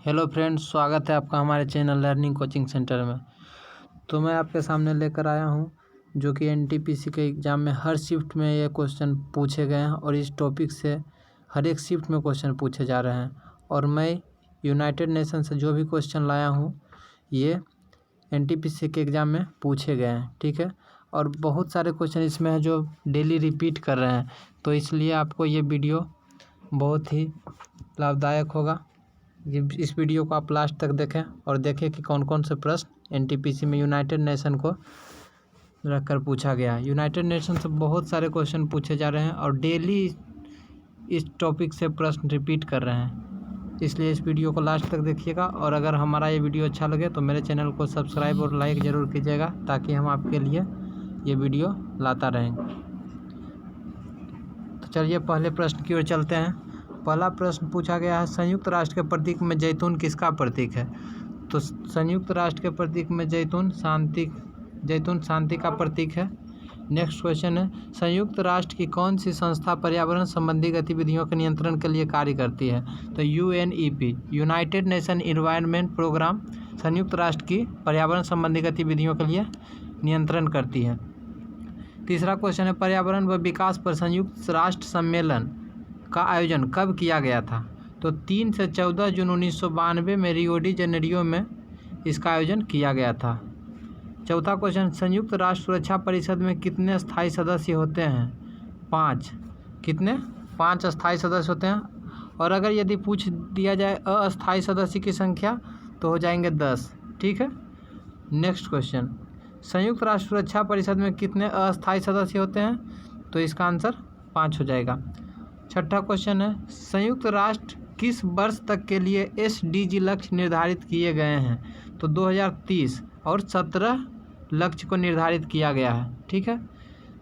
Hello friends, स्वागत है आपका हमारे चैनल लर्निंग कोचिंग सेंटर में। तो मैं आपके सामने लेकर आया हूं जो कि एनटीपीसी के एग्ज़ाम में हर शिफ्ट में ये क्वेश्चन पूछे गए हैं और इस टॉपिक से हर एक शिफ्ट में क्वेश्चन पूछे जा रहे हैं। और मैं यूनाइटेड नेशन से जो भी क्वेश्चन लाया हूँ ये एनटीपीसी के एग्ज़ाम में पूछे गए हैं, ठीक है। और बहुत सारे क्वेश्चन इसमें हैं जो डेली रिपीट कर रहे हैं, तो इसलिए आपको ये वीडियो बहुत ही लाभदायक होगा। इस वीडियो को आप लास्ट तक देखें और देखें कि कौन कौन से प्रश्न एनटीपीसी में यूनाइटेड नेशन को रखकर पूछा गया है। यूनाइटेड नेशन से बहुत सारे क्वेश्चन पूछे जा रहे हैं और डेली इस टॉपिक से प्रश्न रिपीट कर रहे हैं, इसलिए इस वीडियो को लास्ट तक देखिएगा। और अगर हमारा ये वीडियो अच्छा लगे तो मेरे चैनल को सब्सक्राइब और लाइक ज़रूर कीजिएगा ताकि हम आपके लिए ये वीडियो लाता रहेंगे। तो चलिए पहले प्रश्न की ओर चलते हैं। पहला प्रश्न पूछा गया है, संयुक्त राष्ट्र के प्रतीक में जैतून किसका प्रतीक है? तो संयुक्त राष्ट्र के प्रतीक में जैतून शांति का प्रतीक है। नेक्स्ट क्वेश्चन है, संयुक्त राष्ट्र की कौन सी संस्था पर्यावरण संबंधी गतिविधियों के नियंत्रण के लिए कार्य करती है? तो UNEP, United Nation environment programme, संयुक्त राष्ट्र की पर्यावरण संबंधी गतिविधियों के लिए नियंत्रण करती है। तीसरा क्वेश्चन है, पर्यावरण व विकास पर संयुक्त राष्ट्र सम्मेलन का आयोजन कब किया गया था? तो 3 से 14 जून 1992 में रियो डी जेनेरियो में इसका आयोजन किया गया था। चौथा क्वेश्चन, संयुक्त राष्ट्र सुरक्षा परिषद में कितने स्थायी सदस्य होते हैं? 5। कितने? 5 स्थायी सदस्य होते हैं। और अगर यदि पूछ दिया जाए अस्थायी सदस्य की संख्या तो हो जाएंगे 10, ठीक है। नेक्स्ट क्वेश्चन, संयुक्त राष्ट्र सुरक्षा परिषद में कितने अस्थायी सदस्य होते हैं? तो इसका आंसर 5 हो जाएगा। छठा क्वेश्चन है, संयुक्त राष्ट्र किस वर्ष तक के लिए एसडीजी लक्ष्य निर्धारित किए गए हैं? तो 2030 और 17 लक्ष्य को निर्धारित किया गया है, ठीक है।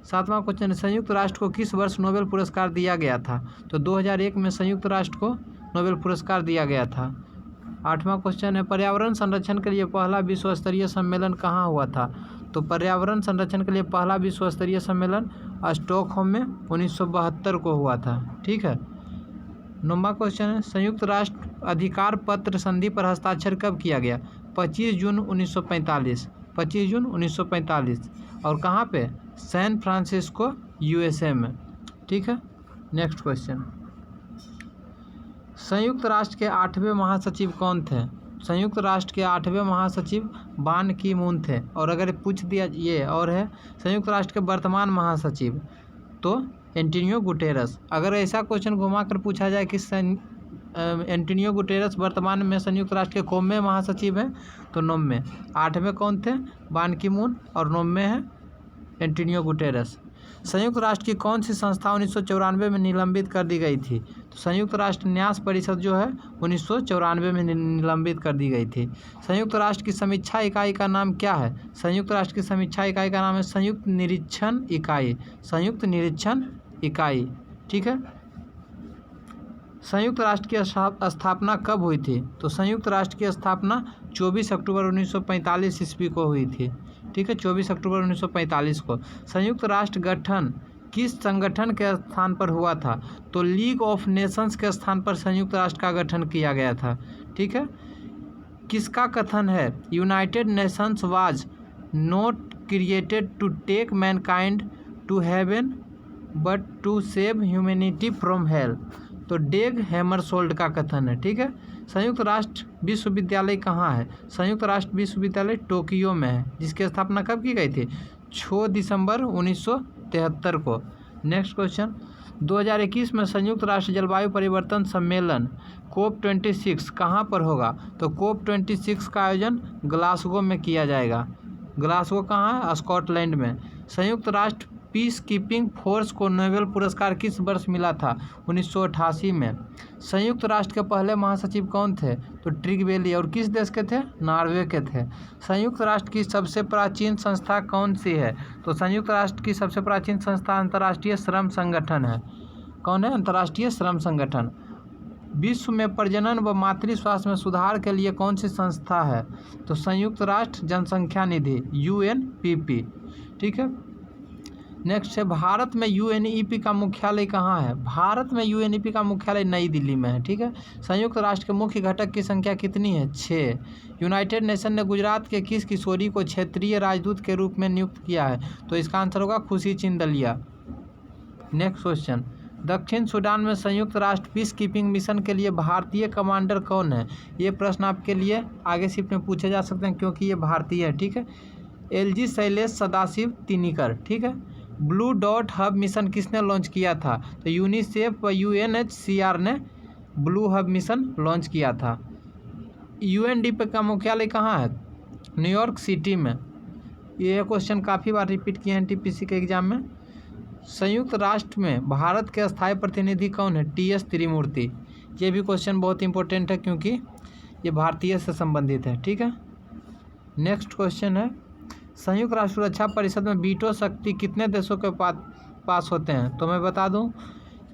सातवां क्वेश्चन है, संयुक्त राष्ट्र को किस वर्ष नोबेल पुरस्कार दिया गया था? तो 2001 में संयुक्त राष्ट्र को नोबेल पुरस्कार दिया गया था। आठवां क्वेश्चन है, पर्यावरण संरक्षण के लिए पहला विश्व स्तरीय सम्मेलन कहाँ हुआ था? तो पर्यावरण संरक्षण के लिए पहला विश्व स्तरीय सम्मेलन स्टॉकहोम में 1972 को हुआ था, ठीक है। 9वां क्वेश्चन है, संयुक्त राष्ट्र अधिकार पत्र संधि पर हस्ताक्षर कब किया गया? 25 जून 1945, 25 जून 1945। और कहाँ पे? सैन फ्रांसिस्को, यूएसए में, ठीक है। नेक्स्ट क्वेश्चन, संयुक्त राष्ट्र के 8वें महासचिव कौन थे? संयुक्त राष्ट्र के 8वें महासचिव बान की मून थे। और अगर पूछ दिया ये और है, संयुक्त राष्ट्र के वर्तमान महासचिव तो एंटोनियो गुटेरस। अगर ऐसा क्वेश्चन घुमा कर पूछा जाए कि एंटोनियो गुटेरस वर्तमान में संयुक्त राष्ट्र के कौनवें महासचिव हैं? तो 9वें। 8वें कौन थे? बान की मून। और 9वें है एंटोनियो गुटेरस। संयुक्त राष्ट्र की कौन सी संस्था 1994 में निलंबित कर दी गई थी? तो संयुक्त राष्ट्र न्यास परिषद जो है 1994 में निलंबित कर दी गई थी। संयुक्त राष्ट्र की समीक्षा इकाई का नाम क्या है? संयुक्त राष्ट्र की समीक्षा इकाई का नाम है संयुक्त निरीक्षण इकाई, संयुक्त निरीक्षण इकाई, ठीक है। संयुक्त राष्ट्र की स्थापना कब हुई थी? तो संयुक्त राष्ट्र की स्थापना 24 अक्टूबर 1945 ईस्वी को हुई थी, ठीक है। 24 अक्टूबर 1945 को। संयुक्त राष्ट्र गठन किस संगठन के स्थान पर हुआ था? तो लीग ऑफ नेशंस के स्थान पर संयुक्त राष्ट्र का गठन किया गया था, ठीक है। किसका कथन है, United Nations was not created to take mankind to heaven but to save humanity from hell? तो डेग हैमरशोल्ड का कथन है, ठीक है। संयुक्त राष्ट्र विश्वविद्यालय कहाँ है? संयुक्त राष्ट्र विश्वविद्यालय टोक्यो में है, जिसकी स्थापना कब की गई थी? 6 दिसंबर 1973 को। नेक्स्ट क्वेश्चन, 2021 में संयुक्त राष्ट्र जलवायु परिवर्तन सम्मेलन COP26 कहाँ पर होगा? तो COP26 का आयोजन ग्लासगो में किया जाएगा। ग्लासगो कहाँ है? स्कॉटलैंड में। संयुक्त राष्ट्र पीस कीपिंग फोर्स को नोबेल पुरस्कार किस वर्ष मिला था? 1988 में। संयुक्त राष्ट्र के पहले महासचिव कौन थे? तो ट्रिग बेली। और किस देश के थे? नॉर्वे के थे। संयुक्त राष्ट्र की सबसे प्राचीन संस्था कौन सी है? तो संयुक्त राष्ट्र की सबसे प्राचीन संस्था अंतर्राष्ट्रीय श्रम संगठन है। कौन है? अंतर्राष्ट्रीय श्रम संगठन। विश्व में प्रजनन व मातृ स्वास्थ्य में सुधार के लिए कौन सी संस्था है? तो संयुक्त राष्ट्र जनसंख्या निधि, UNPP, ठीक है। नेक्स्ट है भारत में यूएनईपी का मुख्यालय कहाँ है? भारत में यूएनईपी का मुख्यालय नई दिल्ली में है। ठीक है। संयुक्त राष्ट्र के मुख्य घटक की संख्या कितनी है? 6। यूनाइटेड नेशन ने गुजरात के किस किशोरी को क्षेत्रीय राजदूत के रूप में नियुक्त किया है? तो इसका आंसर होगा खुशी चिंदलिया। नेक्स्ट क्वेश्चन, दक्षिण सूडान में संयुक्त राष्ट्र पीस कीपिंग मिशन के लिए भारतीय कमांडर कौन है? ये प्रश्न आपके लिए आगे शिफ्ट में पूछे जा सकते हैं क्योंकि ये भारतीय है। ठीक है। एलजी शैलेश सदाशिव तिनिकर। ठीक है। ब्लू डॉट हब मिशन किसने लॉन्च किया था? तो यूनिसेफ व यूएनएचसीआर ने ब्लू हब मिशन लॉन्च किया था। यूएनडीपी का मुख्यालय कहाँ है? न्यूयॉर्क सिटी में। ये क्वेश्चन काफ़ी बार रिपीट किए हैं एनटीपीसी के एग्जाम में। संयुक्त राष्ट्र में भारत के स्थायी प्रतिनिधि कौन है? टीएस त्रिमूर्ति। ये भी क्वेश्चन बहुत इंपॉर्टेंट है क्योंकि ये भारतीय से संबंधित है। ठीक है। नेक्स्ट क्वेश्चन है, संयुक्त राष्ट्र सुरक्षा परिषद में वीटो शक्ति कितने देशों के पास होते हैं? तो मैं बता दूं,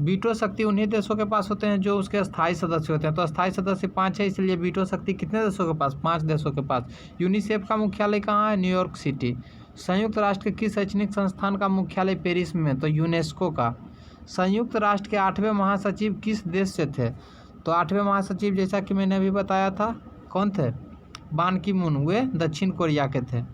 वीटो शक्ति उन्हीं देशों के पास होते हैं जो उसके स्थायी सदस्य होते हैं। तो स्थायी सदस्य 5 है, इसलिए वीटो शक्ति कितने देशों के पास? 5 देशों के पास। यूनिसेफ का मुख्यालय कहाँ है? New York city. संयुक्त राष्ट्र के किस शैक्षणिक संस्थान का मुख्यालय पेरिस में? तो यूनेस्को का। संयुक्त राष्ट्र के 8वें महासचिव किस देश से थे? तो 8वें महासचिव जैसा कि मैंने अभी बताया था, कौन थे? बान की मून, वे दक्षिण कोरिया के थे।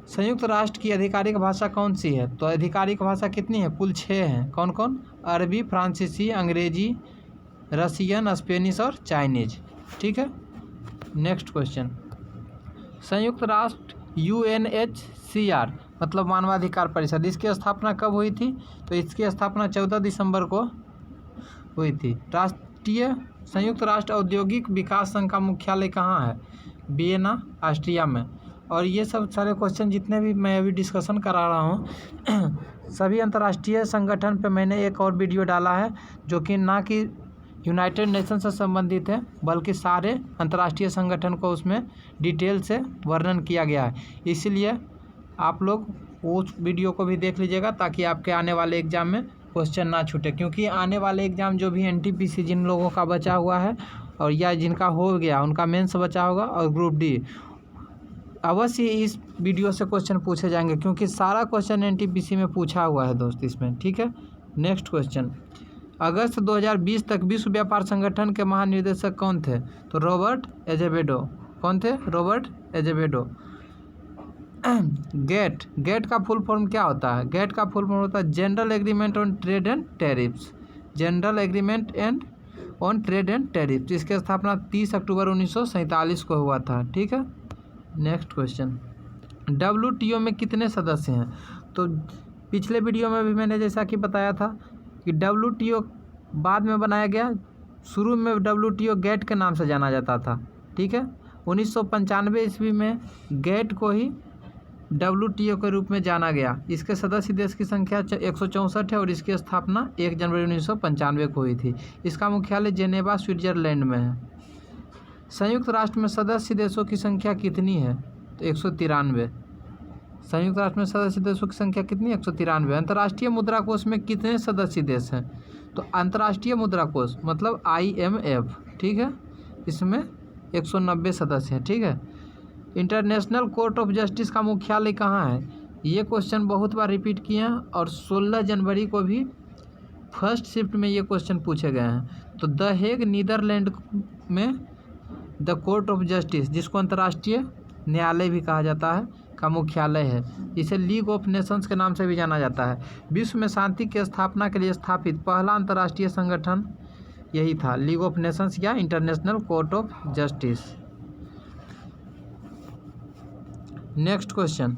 संयुक्त राष्ट्र की आधिकारिक भाषा कौन सी है? तो आधिकारिक भाषा कितनी है? कुल 6 हैं। कौन कौन? अरबी, फ्रांसीसी, अंग्रेजी, रसियन, स्पेनिश और चाइनीज। ठीक है। नेक्स्ट क्वेश्चन, संयुक्त राष्ट्र यूएनएचसीआर मतलब मानवाधिकार परिषद, इसकी स्थापना कब हुई थी? तो इसकी स्थापना 14 दिसंबर को हुई थी। राष्ट्रीय संयुक्त राष्ट्र औद्योगिक विकास संघ का मुख्यालय कहाँ है? वियना, ऑस्ट्रिया में। और ये सब सारे क्वेश्चन जितने भी मैं अभी डिस्कशन करा रहा हूँ सभी अंतर्राष्ट्रीय संगठन पे मैंने एक और वीडियो डाला है जो कि ना कि यूनाइटेड नेशन से संबंधित है बल्कि सारे अंतर्राष्ट्रीय संगठन को उसमें डिटेल से वर्णन किया गया है। इसीलिए आप लोग उस वीडियो को भी देख लीजिएगा ताकि आपके आने वाले एग्ज़ाम में क्वेश्चन ना छूटे, क्योंकि आने वाले एग्ज़ाम जो भी एनटीपीसी जिन लोगों का बचा हुआ है और या जिनका हो गया उनका मेंस बचा होगा और ग्रुप डी, अवश्य इस वीडियो से क्वेश्चन पूछे जाएंगे क्योंकि सारा क्वेश्चन एनटीपीसी में पूछा हुआ है दोस्त इसमें। ठीक है। नेक्स्ट क्वेश्चन, अगस्त 2020 तक विश्व व्यापार संगठन के महानिदेशक कौन थे? तो रॉबर्ट एजेवेडो। कौन थे? रॉबर्ट एजेवेडो। गेट का फुल फॉर्म क्या होता है? गेट का फुल फॉर्म होता है general agreement on trade and tariffs. General agreement on trade and tariffs. इसकी स्थापना 30 अक्टूबर 1947 को हुआ था। ठीक है। नेक्स्ट क्वेश्चन, WTO में कितने सदस्य हैं? तो पिछले वीडियो में भी मैंने जैसा कि बताया था कि WTO बाद में बनाया गया, शुरू में WTO गेट के नाम से जाना जाता था। ठीक है। 1995 ईस्वी में गेट को ही WTO के रूप में जाना गया। इसके सदस्य देश की संख्या 164 है और इसकी स्थापना 1 जनवरी 1995 को हुई थी। इसका मुख्यालय जेनेवा स्विट्जरलैंड में है। संयुक्त राष्ट्र में सदस्य देशों की संख्या कितनी है? तो 193। संयुक्त राष्ट्र में सदस्य देशों की संख्या कितनी है? 193। अंतर्राष्ट्रीय मुद्रा कोष में कितने सदस्य देश हैं? तो अंतर्राष्ट्रीय मुद्रा कोष मतलब IMF, ठीक है, इसमें 190 सदस्य हैं। ठीक है। इंटरनेशनल कोर्ट ऑफ जस्टिस का मुख्यालय कहाँ है? ये क्वेश्चन बहुत बार रिपीट किए हैं और 16 जनवरी को भी फर्स्ट शिफ्ट में ये क्वेश्चन पूछे गए हैं। तो द हेग नीदरलैंड में द कोर्ट ऑफ जस्टिस, जिसको अंतर्राष्ट्रीय न्यायालय भी कहा जाता है, का मुख्यालय है। इसे लीग ऑफ नेशंस के नाम से भी जाना जाता है। विश्व में शांति की स्थापना के लिए स्थापित पहला अंतर्राष्ट्रीय संगठन यही था, लीग ऑफ नेशंस या international court of justice. Next question,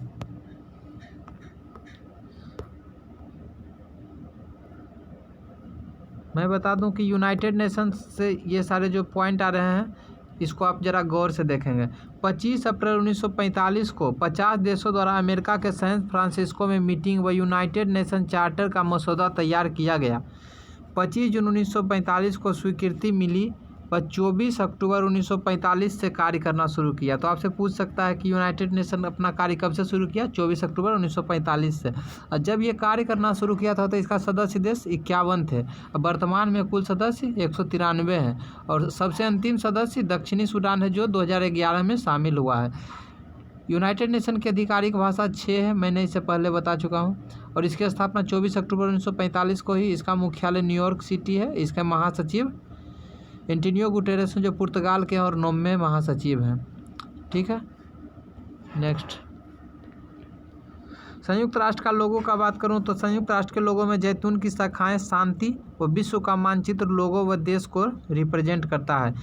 मैं बता दूं कि यूनाइटेड नेशंस से ये सारे जो पॉइंट आ रहे हैं इसको आप ज़रा गौर से देखेंगे। 25 अप्रैल 1945 को 50 देशों द्वारा अमेरिका के सैन फ्रांसिस्को में मीटिंग व यूनाइटेड नेशन चार्टर का मसौदा तैयार किया गया। 25 जून 1945 को स्वीकृति मिली व 24 अक्टूबर 1945 से कार्य करना शुरू किया। तो आपसे पूछ सकता है कि यूनाइटेड नेशन अपना कार्य कब से शुरू किया? 24 अक्टूबर 1945 से। और जब ये कार्य करना शुरू किया था तो इसका सदस्य देश 51 थे। अब वर्तमान में कुल सदस्य 193 हैं और सबसे अंतिम सदस्य दक्षिणी सूडान है जो 2011 में शामिल हुआ है। यूनाइटेड नेशन की आधिकारिक भाषा 6 है, मैंने इससे पहले बता चुका हूँ। और इसकी स्थापना 24 अक्टूबर 1945 को ही। इसका मुख्यालय न्यूयॉर्क सिटी है। इसके महासचिव एंटोनियो गुटेरेस हैं, जो पुर्तगाल के और 9वें महासचिव हैं। ठीक है, नेक्स्ट संयुक्त राष्ट्र का लोगो का बात करूं तो संयुक्त राष्ट्र के लोगों में जैतून की शाखाएं शांति व विश्व का मानचित्र लोगो व देश को रिप्रेजेंट करता है।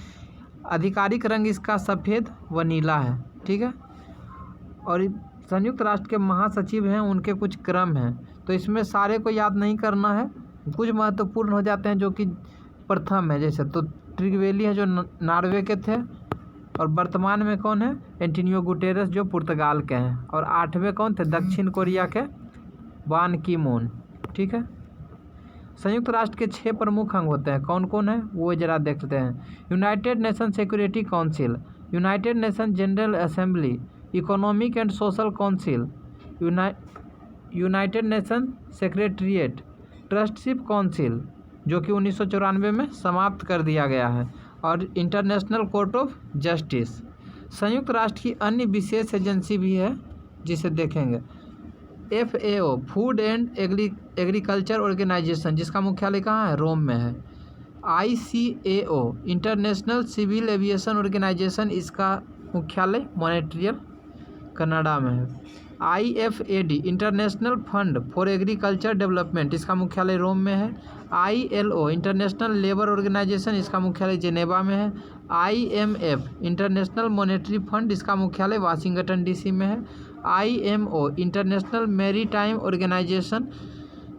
आधिकारिक रंग इसका सफ़ेद व नीला है। ठीक है, और संयुक्त राष्ट्र के महासचिव हैं, उनके कुछ क्रम हैं, तो इसमें सारे को याद नहीं करना है, कुछ महत्वपूर्ण हो जाते हैं जो कि प्रथम है। जैसे तो ट्रिगवेली है जो नॉर्वे के थे, और वर्तमान में कौन है, एंटोनियो गुटेरेस जो पुर्तगाल के हैं। और 8वें कौन थे, दक्षिण कोरिया के बान की मून। ठीक है, संयुक्त राष्ट्र के 6 प्रमुख अंग होते हैं, कौन कौन है वो जरा देखते हैं। United nation security council, United nation general assembly, economic and social council, United nation secretariat, ट्रस्टशिप council जो कि 1994 में समाप्त कर दिया गया है, और इंटरनेशनल कोर्ट ऑफ जस्टिस। संयुक्त राष्ट्र की अन्य विशेष एजेंसी भी है जिसे देखेंगे। FAO food and agriculture organization, जिसका मुख्यालय कहाँ है, रोम में है। ICAO international civil aviation organization, इसका मुख्यालय मॉन्ट्रियल कनाडा में है। IFAD international fund for agriculture development, इसका मुख्यालय रोम में है। ILO इंटरनेशनल लेबर ऑर्गेनाइजेशन, इसका मुख्यालय जेनेवा में है। IMF इंटरनेशनल मॉनेटरी फंड, इसका मुख्यालय वाशिंगटन DC में है। IMO इंटरनेशनल मैरीटाइम ऑर्गेनाइजेशन,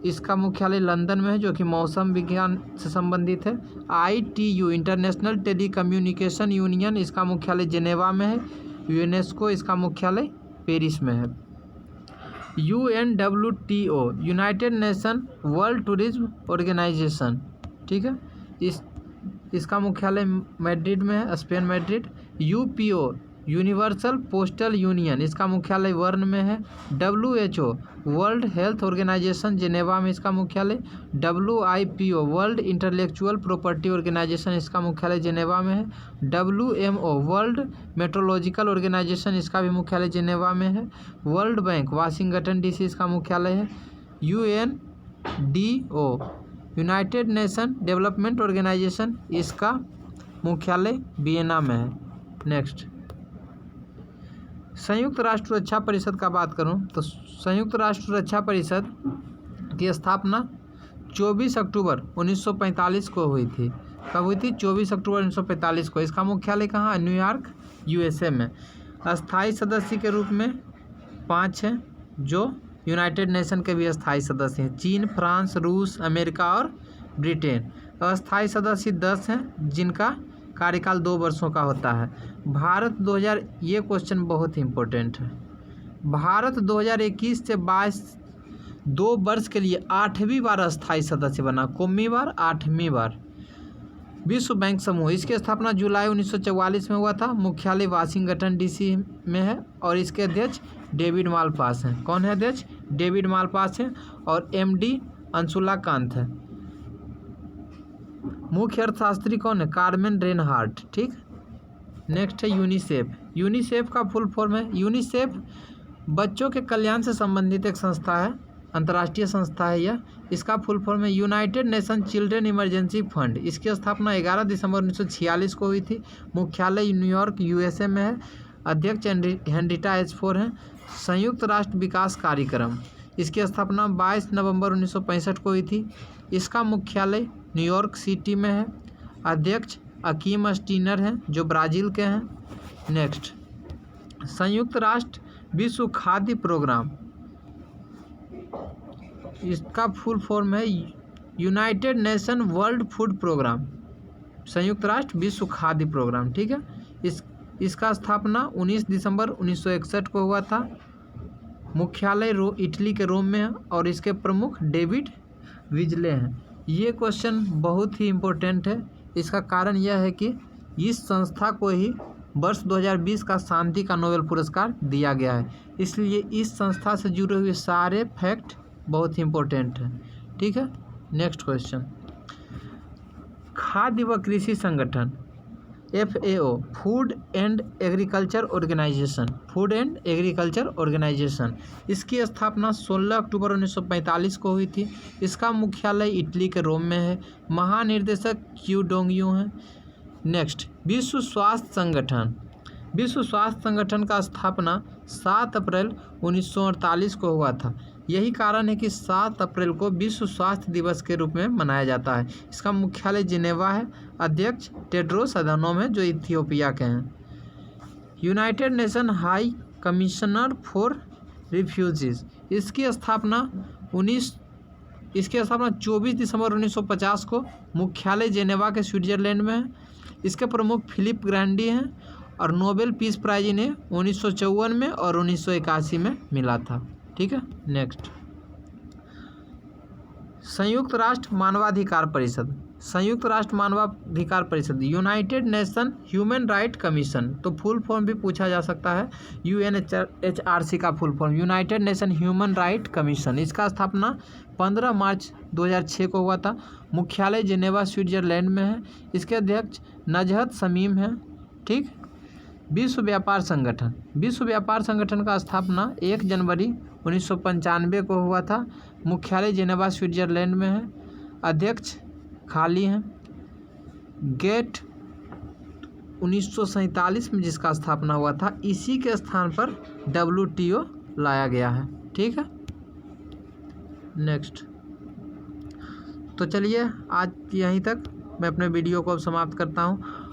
इसका मुख्यालय लंदन में है जो कि मौसम विज्ञान से संबंधित है। ITU इंटरनेशनल टेलीकम्युनिकेशन यूनियन, इसका मुख्यालय जेनेवा में है। यूनेस्को, इसका मुख्यालय पेरिस में है। UNWTO United Nation world tourism organization, ठीक है, इसका मुख्यालय मैड्रिड में है, Spain Madrid. UPO universal postal union, इसका मुख्यालय बर्न में है। WHO world health organization, Geneva में इसका मुख्यालय। WIPO world intellectual property organization, इसका मुख्यालय जेनेवा में है। WMO वर्ल्ड मेट्रोलॉजिकल ऑर्गेनाइजेशन, इसका भी मुख्यालय जेनेवा में है। वर्ल्ड बैंक वाशिंगटन DC, इसका मुख्यालय है। UNDO United Nation development organization, इसका मुख्यालय वियना में है। नेक्स्ट संयुक्त राष्ट्र सुरक्षा परिषद का बात करूं तो संयुक्त राष्ट्र सुरक्षा परिषद की स्थापना 24 अक्टूबर 1945 को हुई थी। कब हुई थी, 24 अक्टूबर 1945 को। इसका मुख्यालय कहाँ है, न्यूयॉर्क USA में। अस्थायी सदस्य के रूप में 5 हैं, जो यूनाइटेड नेशन के भी अस्थायी सदस्य हैं, चीन, फ्रांस, रूस, अमेरिका और ब्रिटेन। अस्थायी सदस्य 10 हैं, जिनका कार्यकाल 2 वर्षों का होता है। भारत 2000, ये क्वेश्चन बहुत ही इम्पोर्टेंट है। भारत 2021 से 22 2 वर्ष के लिए 8वीं बार अस्थायी सदस्य बना। कौमी बार, 8वीं बार। विश्व बैंक समूह, इसकी स्थापना जुलाई 1944 में हुआ था। मुख्यालय वाशिंगटन DC में है, और इसके अध्यक्ष डेविड मालपास हैं। कौन है अध्यक्ष, डेविड मालपास हैं, और MD अंशुला कांत है। मुख्य अर्थशास्त्री कौन है, कार्मेन रेनहार्ट। ठीक, नेक्स्ट है यूनिसेफ। यूनिसेफ का फुल फॉर्म है, यूनिसेफ बच्चों के कल्याण से संबंधित एक संस्था है, अंतर्राष्ट्रीय संस्था है यह। इसका फुल फॉर्म है United nation children emergency fund. इसकी स्थापना 11 दिसंबर 1946 को हुई थी। मुख्यालय न्यूयॉर्क USA में है। अध्यक्ष हेनरिटा H4 हैं। संयुक्त राष्ट्र विकास कार्यक्रम, इसकी स्थापना 22 नवंबर 1965 को हुई थी। इसका मुख्यालय न्यूयॉर्क सिटी में है। अध्यक्ष अकीम स्टीनर हैं, जो ब्राज़ील के हैं। नेक्स्ट संयुक्त राष्ट्र विश्व खाद्य प्रोग्राम, इसका फुल फॉर्म है United Nation world food programme, संयुक्त राष्ट्र विश्व खाद्य प्रोग्राम। ठीक है, इसका स्थापना 19 दिसंबर 1961 को हुआ था। मुख्यालय इटली के रोम में है, और इसके प्रमुख डेविड विजले हैं। ये क्वेश्चन बहुत ही इम्पोर्टेंट है। इसका कारण यह है कि इस संस्था को ही वर्ष 2020 का शांति का नोबेल पुरस्कार दिया गया है, इसलिए इस संस्था से जुड़े हुए सारे फैक्ट बहुत ही इम्पोर्टेंट हैं। ठीक है, नेक्स्ट क्वेश्चन, खाद्य व कृषि संगठन। FAO food and agriculture organization, food and agriculture organization, इसकी स्थापना 16 अक्टूबर 1945 को हुई थी। इसका मुख्यालय इटली के रोम में है। महानिर्देशक क्यू डोंगयू हैं। नेक्स्ट, विश्व स्वास्थ्य संगठन। विश्व स्वास्थ्य संगठन का स्थापना 7 अप्रैल 1948 को हुआ था। यही कारण है कि 7 अप्रैल को विश्व स्वास्थ्य दिवस के रूप में मनाया जाता है। इसका मुख्यालय जिनेवा है। अध्यक्ष टेड्रोस अधानोम है जो इथियोपिया के हैं। United nation high commissioner for refugees, इसकी स्थापना 24 दिसंबर 1950 को मुख्यालय जिनेवा के स्विट्जरलैंड में है। इसके प्रमुख फिलिप ग्रैंडी हैं और नोबेल पीस प्राइज इन्हें 1954 में और 1981 में मिला था। ठीक है। नेक्स्ट, संयुक्त राष्ट्र मानवाधिकार परिषद। संयुक्त राष्ट्र मानवाधिकार परिषद, United nation human right commission, तो फुल फॉर्म भी पूछा जा सकता है। UNHRC का full form United nation human right commission. इसका स्थापना 15 मार्च 2006 को हुआ था। मुख्यालय जिनेवा स्विट्जरलैंड में है। इसके अध्यक्ष नजहत शमीम हैं। ठीक। विश्व व्यापार संगठन। विश्व व्यापार संगठन का स्थापना 1 जनवरी 1995 को हुआ था। मुख्यालय जिनेवा स्विट्जरलैंड में है। अध्यक्ष खाली हैं। गेट 1947 में जिसका स्थापना हुआ था, इसी के स्थान पर WTO लाया गया है। ठीक है। नेक्स्ट, तो चलिए आज यहीं तक मैं अपने वीडियो को अब समाप्त करता हूँ।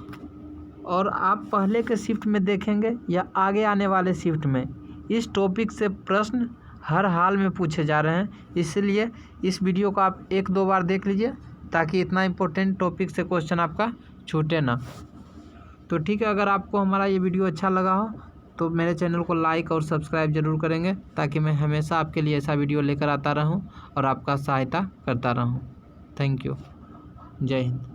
और आप पहले के शिफ्ट में देखेंगे या आगे आने वाले शिफ्ट में इस टॉपिक से प्रश्न हर हाल में पूछे जा रहे हैं, इसलिए इस वीडियो को आप 1-2 बार देख लीजिए ताकि इतना इम्पोर्टेंट टॉपिक से क्वेश्चन आपका छूटे ना। तो ठीक है, अगर आपको हमारा ये वीडियो अच्छा लगा हो तो मेरे चैनल को लाइक और सब्सक्राइब जरूर करेंगे ताकि मैं हमेशा आपके लिए ऐसा वीडियो लेकर आता रहूं और आपका सहायता करता रहूं। Thank you. जय हिंद।